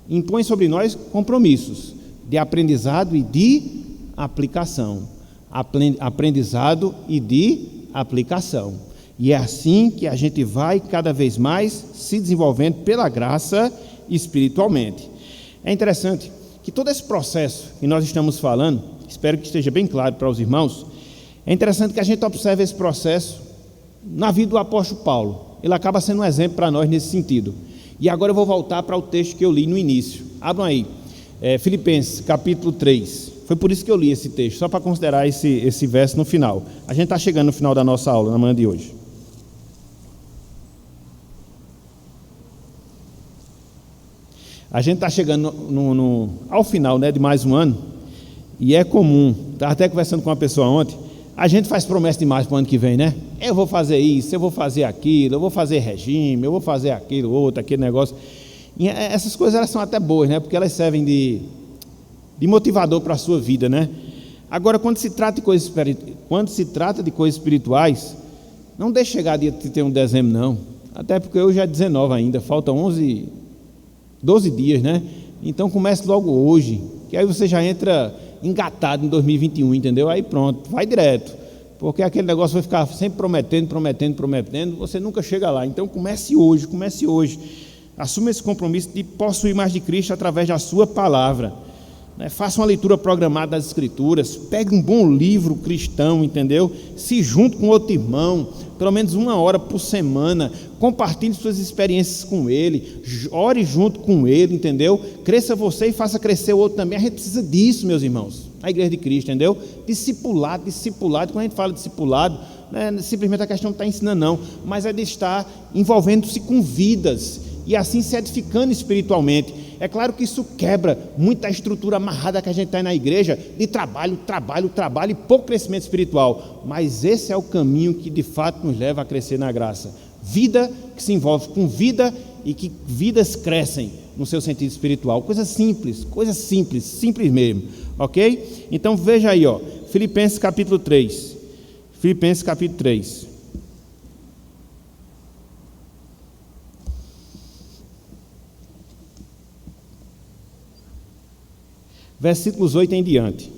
impõe sobre nós compromissos de aprendizado e de aplicação. Aprendizado e de aplicação. E é assim que a gente vai cada vez mais se desenvolvendo pela graça espiritualmente. É interessante que todo esse processo que nós estamos falando, espero que esteja bem claro para os irmãos, é interessante que a gente observe esse processo na vida do apóstolo Paulo. Ele acaba sendo um exemplo para nós nesse sentido. E agora eu vou voltar para o texto que eu li no início. Abram aí, Filipenses capítulo 3. Foi por isso que eu li esse texto, só para considerar esse verso no final. A gente está chegando no final da nossa aula, na manhã de hoje. A gente está chegando ao final, né, de mais um ano, e é comum, estava até conversando com uma pessoa ontem, a gente faz promessa demais para o ano que vem, né? Eu vou fazer isso, eu vou fazer aquilo, eu vou fazer regime, eu vou fazer aquilo, outro, aquele negócio. E essas coisas elas são até boas, né? Porque elas servem de motivador para a sua vida, né? Agora, quando se trata de coisas espirituais, não deixe chegar dia 31 de dezembro, não. Até porque hoje é 19 ainda, faltam 12 dias, né? Então comece logo hoje, que aí você já entra engatado em 2021, entendeu? Aí pronto, vai direto, porque aquele negócio vai ficar sempre prometendo, você nunca chega lá. Então comece hoje, assuma esse compromisso de possuir mais de Cristo através da sua palavra, né? Faça uma leitura programada das Escrituras, pegue um bom livro cristão, entendeu? Se junte com outro irmão, pelo menos 1 hora por semana, compartilhe suas experiências com ele, ore junto com ele, entendeu? Cresça você e faça crescer o outro também. A gente precisa disso, meus irmãos, a Igreja de Cristo, entendeu? Discipulado, quando a gente fala discipulado, não é simplesmente a questão de estar ensinando, não, mas é de estar envolvendo-se com vidas, e assim se edificando espiritualmente. É claro que isso quebra muita estrutura amarrada que a gente tem na igreja, de trabalho e pouco crescimento espiritual, mas esse é o caminho que de fato nos leva a crescer na graça. Vida que se envolve com vida e que vidas crescem no seu sentido espiritual. Coisas simples mesmo, ok? Então veja aí, ó, Filipenses capítulo 3. Filipenses capítulo 3. Versículos 8 em diante.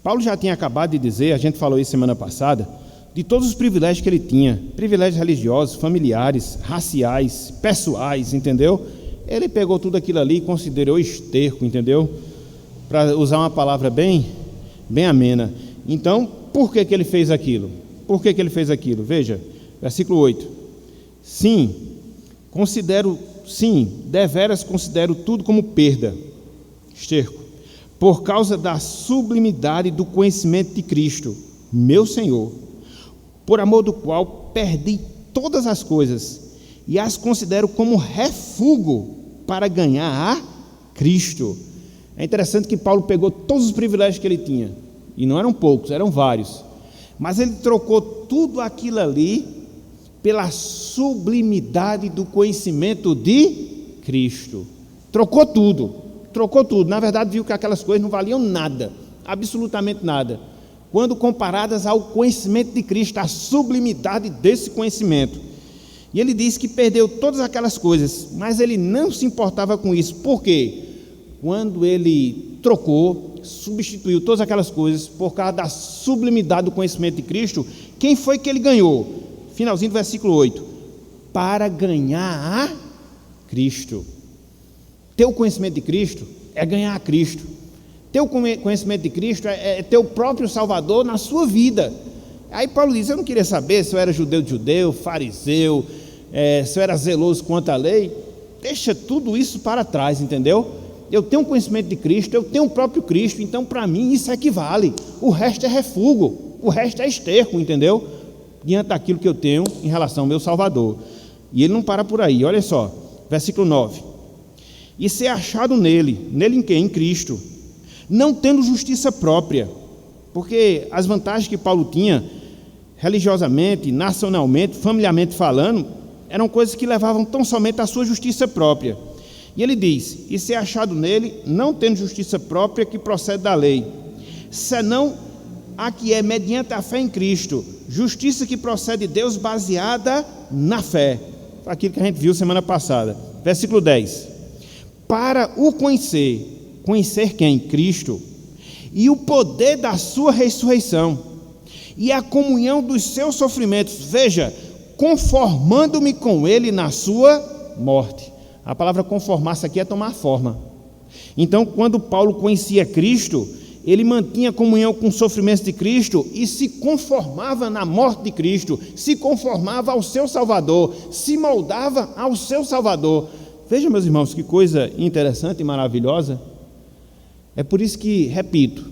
Paulo já tinha acabado de dizer, a gente falou isso semana passada, de todos os privilégios que ele tinha, privilégios religiosos, familiares, raciais, pessoais, entendeu? Ele pegou tudo aquilo ali e considerou esterco, entendeu? Para usar uma palavra bem amena. Então, por que ele fez aquilo? Por que ele fez aquilo? Veja, versículo 8. Sim, deveras considero tudo como perda, esterco, por causa da sublimidade do conhecimento de Cristo, meu Senhor, por amor do qual perdi todas as coisas e as considero como refúgio para ganhar a Cristo. É interessante que Paulo pegou todos os privilégios que ele tinha, e não eram poucos, eram vários, mas ele trocou tudo aquilo ali pela sublimidade do conhecimento de Cristo. Trocou tudo. Na verdade, viu que aquelas coisas não valiam nada, absolutamente nada, quando comparadas ao conhecimento de Cristo, a sublimidade desse conhecimento. E ele disse que perdeu todas aquelas coisas, mas ele não se importava com isso. Por quê? Quando ele substituiu todas aquelas coisas por causa da sublimidade do conhecimento de Cristo, quem foi que ele ganhou? Finalzinho do versículo 8. Para ganhar a Cristo. Ter o conhecimento de Cristo é ganhar a Cristo. Ter o conhecimento de Cristo é ter o próprio Salvador na sua vida. Aí Paulo diz, eu não queria saber se eu era judeu de judeu, fariseu, se eu era zeloso quanto à lei. Deixa tudo isso para trás, entendeu? Eu tenho um conhecimento de Cristo, eu tenho o próprio Cristo, então para mim isso equivale. O resto é refúgio, o resto é esterco, entendeu? Diante daquilo que eu tenho em relação ao meu Salvador. E ele não para por aí, olha só, versículo 9. E ser achado nele em quem? Em Cristo, não tendo justiça própria, porque as vantagens que Paulo tinha, religiosamente, nacionalmente, familiarmente falando, eram coisas que levavam tão somente à sua justiça própria. E ele diz, e ser achado nele, não tendo justiça própria que procede da lei, senão a que é mediante a fé em Cristo, justiça que procede de Deus baseada na fé. Aquilo que a gente viu semana passada. Versículo 10. Para o conhecer quem? Cristo, e o poder da sua ressurreição, e a comunhão dos seus sofrimentos, veja, conformando-me com ele na sua morte. A palavra conformar-se aqui é tomar forma. Então, quando Paulo conhecia Cristo, ele mantinha comunhão com os sofrimentos de Cristo e se conformava na morte de Cristo, se conformava ao seu Salvador, se moldava ao seu Salvador. Veja, meus irmãos, que coisa interessante e maravilhosa. É por isso que, repito,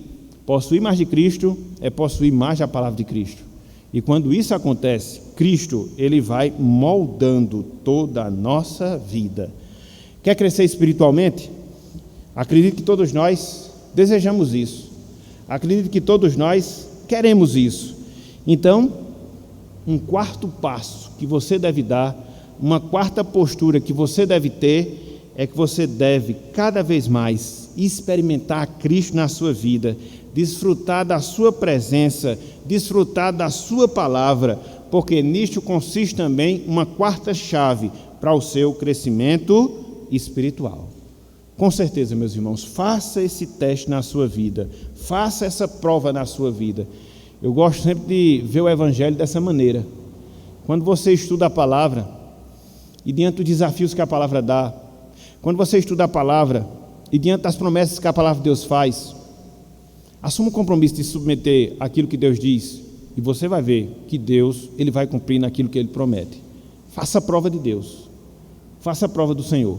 possuir mais de Cristo é possuir mais da palavra de Cristo. E quando isso acontece, Cristo, ele vai moldando toda a nossa vida. Quer crescer espiritualmente? Acredito que todos nós desejamos isso. Acredito que todos nós queremos isso. Então, um quarto passo que você deve dar, uma quarta postura que você deve ter, é que você deve cada vez mais experimentar Cristo na sua vida, desfrutar da sua presença, desfrutar da sua palavra, porque nisto consiste também uma quarta chave para o seu crescimento espiritual. Com certeza, meus irmãos, faça esse teste na sua vida, faça essa prova na sua vida. Eu gosto sempre de ver o Evangelho dessa maneira. Quando você estuda a palavra, e diante dos desafios que a palavra dá, quando você estuda a palavra, e diante das promessas que a palavra de Deus faz, assuma o compromisso de submeter aquilo que Deus diz, e você vai ver que Deus, ele vai cumprir naquilo que ele promete. Faça a prova de Deus, faça a prova do Senhor,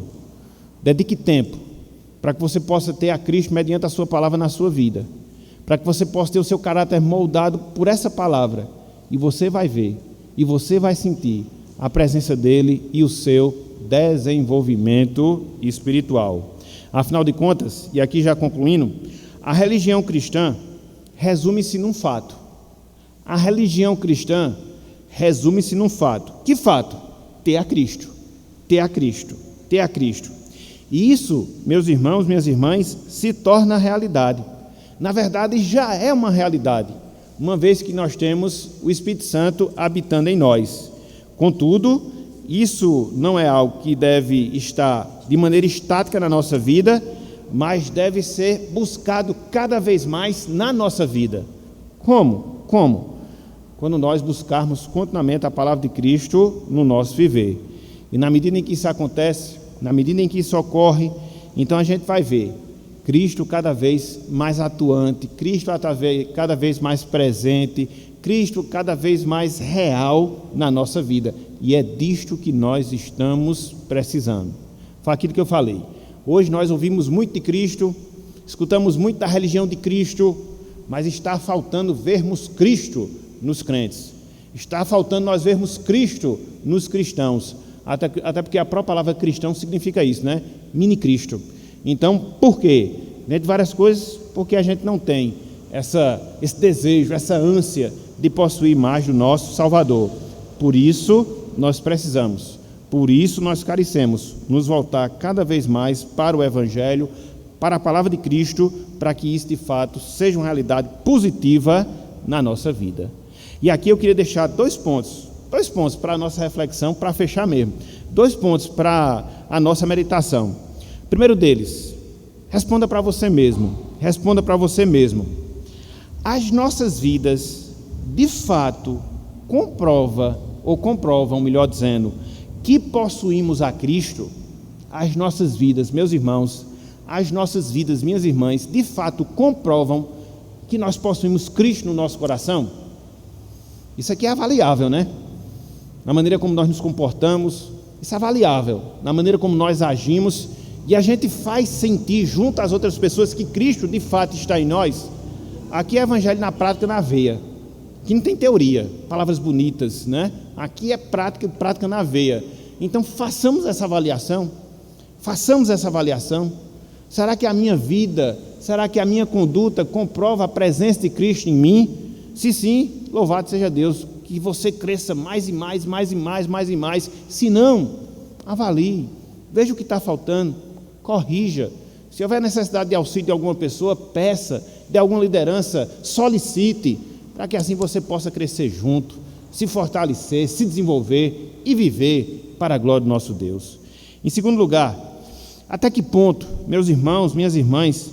dedique tempo, para que você possa ter a Cristo mediante a sua palavra na sua vida, para que você possa ter o seu caráter moldado por essa palavra, e você vai ver, e você vai sentir a presença dele e o seu desenvolvimento espiritual. Afinal de contas, e aqui já concluindo, a religião cristã resume-se num fato. A religião cristã resume-se num fato. Que fato? Ter a Cristo. Ter a Cristo. Ter a Cristo. E isso, meus irmãos, minhas irmãs, se torna realidade. Na verdade, já é uma realidade, uma vez que nós temos o Espírito Santo habitando em nós. Contudo, isso não é algo que deve estar de maneira estática na nossa vida, mas deve ser buscado cada vez mais na nossa vida. Como? Quando nós buscarmos continuamente a palavra de Cristo no nosso viver. E na medida em que isso acontece, na medida em que isso ocorre, então a gente vai ver Cristo cada vez mais atuante, Cristo cada vez mais presente, Cristo cada vez mais real na nossa vida. E é disto que nós estamos precisando. Foi aquilo que eu falei. Hoje nós ouvimos muito de Cristo, escutamos muito da religião de Cristo, mas está faltando vermos Cristo nos crentes. Está faltando nós vermos Cristo nos cristãos. Até porque a própria palavra cristão significa isso, né? Mini Cristo. Então, por quê? Dentre várias coisas, porque a gente não tem esse desejo, essa ânsia de possuir mais do nosso Salvador. Por isso, nós precisamos, por isso nós carecemos nos voltar cada vez mais para o Evangelho, para a palavra de Cristo, para que isso de fato seja uma realidade positiva na nossa vida. E aqui eu queria deixar dois pontos para a nossa reflexão, para fechar mesmo. 2 pontos para a nossa meditação. Primeiro deles, responda para você mesmo. As nossas vidas, de fato, comprovam, melhor dizendo, que possuímos a Cristo? As nossas vidas, meus irmãos, as nossas vidas, minhas irmãs, de fato comprovam que nós possuímos Cristo no nosso coração? Isso aqui é avaliável, né? Na maneira como nós nos comportamos, isso é avaliável, na maneira como nós agimos, e a gente faz sentir junto às outras pessoas que Cristo de fato está em nós. Aqui é evangelho na prática, na veia. Aqui não tem teoria, palavras bonitas, né? Aqui é prática na veia. Então façamos essa avaliação. Será que a minha vida, será que a minha conduta comprova a presença de Cristo em mim? Se sim, louvado seja Deus, que você cresça mais e mais. Se não, avalie, veja o que está faltando, corrija. Se houver necessidade de auxílio de alguma pessoa, peça, de alguma liderança, solicite, para que assim você possa crescer junto, se fortalecer, se desenvolver e viver para a glória do nosso Deus. Em segundo lugar, até que ponto, meus irmãos, minhas irmãs,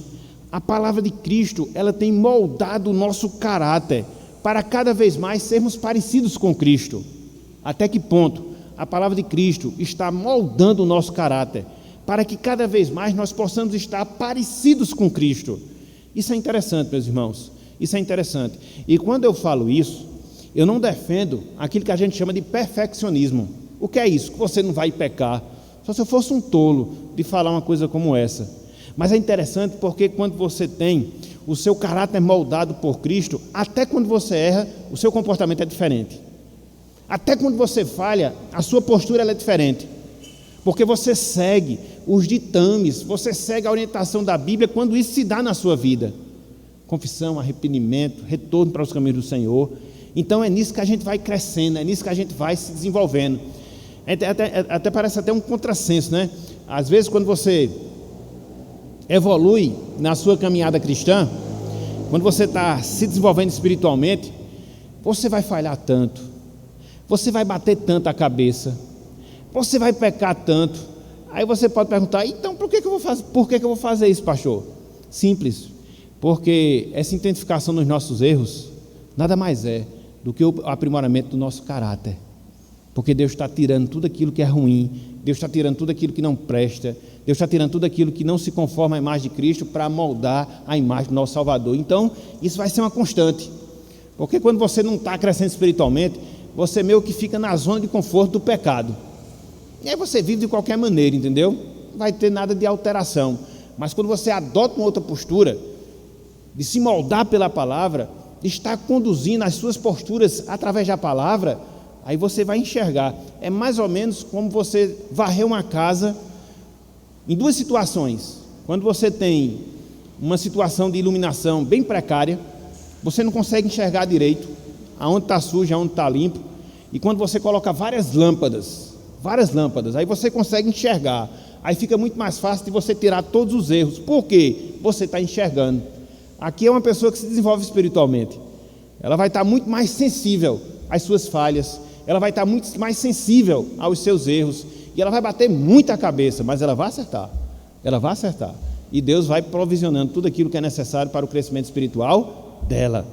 a palavra de Cristo, ela tem moldado o nosso caráter para cada vez mais sermos parecidos com Cristo? Até que ponto a palavra de Cristo está moldando o nosso caráter para que cada vez mais nós possamos estar parecidos com Cristo? Isso é interessante, meus irmãos, isso é interessante. E quando eu falo isso, eu não defendo aquilo que a gente chama de perfeccionismo. O que é isso? Que você não vai pecar. Só se eu fosse um tolo de falar uma coisa como essa. Mas é interessante porque quando você tem o seu caráter moldado por Cristo, até quando você erra, o seu comportamento é diferente. Até quando você falha, a sua postura ela é diferente. Porque você segue os ditames, você segue a orientação da Bíblia quando isso se dá na sua vida. Confissão, arrependimento, retorno para os caminhos do Senhor. Então é nisso que a gente vai crescendo, é nisso que a gente vai se desenvolvendo. Até parece até um contrassenso, né? Às vezes quando você evolui na sua caminhada cristã, quando você está se desenvolvendo espiritualmente, você vai falhar tanto, você vai bater tanto a cabeça, você vai pecar tanto. Aí você pode perguntar: então por que eu vou fazer isso, pastor? Simples, porque essa identificação dos nossos erros nada mais é do que o aprimoramento do nosso caráter. Porque Deus está tirando tudo aquilo que é ruim, Deus está tirando tudo aquilo que não presta, Deus está tirando tudo aquilo que não se conforma à imagem de Cristo para moldar a imagem do nosso Salvador. Então, isso vai ser uma constante. Porque quando você não está crescendo espiritualmente, você meio que fica na zona de conforto do pecado. E aí você vive de qualquer maneira, entendeu? Não vai ter nada de alteração. Mas quando você adota uma outra postura, de se moldar pela palavra, de estar conduzindo as suas posturas através da palavra, aí você vai enxergar. É mais ou menos como você varrer uma casa em 2 situações. Quando você tem uma situação de iluminação bem precária, você não consegue enxergar direito aonde está sujo, aonde está limpo. E quando você coloca várias lâmpadas, aí você consegue enxergar. Aí fica muito mais fácil de você tirar todos os erros. Por quê? Você está enxergando. Aqui é uma pessoa que se desenvolve espiritualmente. Ela vai estar muito mais sensível às suas falhas, ela vai estar muito mais sensível aos seus erros, e ela vai bater muito a cabeça, mas ela vai acertar, e Deus vai provisionando tudo aquilo que é necessário para o crescimento espiritual dela.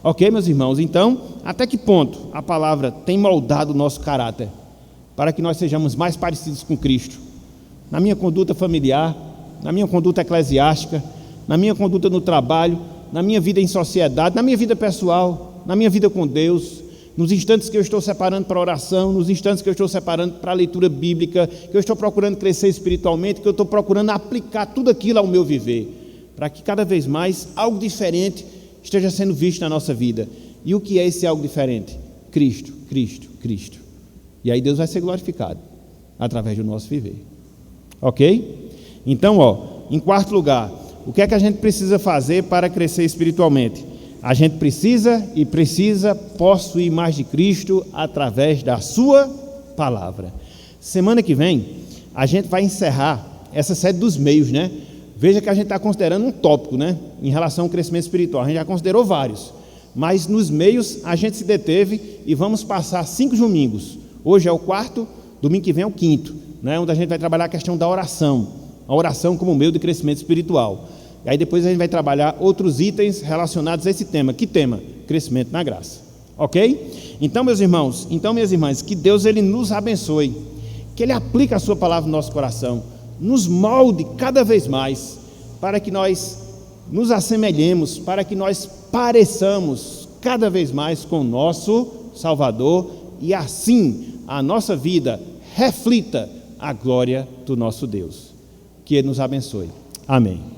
Ok, meus irmãos? Então, até que ponto a palavra tem moldado o nosso caráter, para que nós sejamos mais parecidos com Cristo? na minha conduta familiar, na minha conduta eclesiástica, na minha conduta no trabalho, na minha vida em sociedade, na minha vida pessoal, na minha vida com Deus, nos instantes que eu estou separando para a oração, nos instantes que eu estou separando para a leitura bíblica, que eu estou procurando crescer espiritualmente, que eu estou procurando aplicar tudo aquilo ao meu viver, para que cada vez mais algo diferente esteja sendo visto na nossa vida. E o que é esse algo diferente? Cristo, Cristo, Cristo. E aí Deus vai ser glorificado através do nosso viver. Ok? Então, em quarto lugar, o que é que a gente precisa fazer para crescer espiritualmente? A gente precisa possuir mais de Cristo através da sua palavra. Semana que vem, a gente vai encerrar essa série dos meios, né? Veja que a gente está considerando um tópico, né? Em relação ao crescimento espiritual. A gente já considerou vários, mas nos meios a gente se deteve e vamos passar 5 domingos. Hoje é o 4º, domingo que vem é o 5º, né? Onde a gente vai trabalhar a questão da oração. A oração como meio de crescimento espiritual. E aí depois a gente vai trabalhar outros itens relacionados a esse tema. Que tema? Crescimento na graça. Ok? Então, meus irmãos, minhas irmãs, que Deus ele nos abençoe, que Ele aplique a sua palavra no nosso coração, nos molde cada vez mais, para que nós nos assemelhemos, para que nós pareçamos cada vez mais com o nosso Salvador, e assim a nossa vida reflita a glória do nosso Deus. Que Ele nos abençoe. Amém.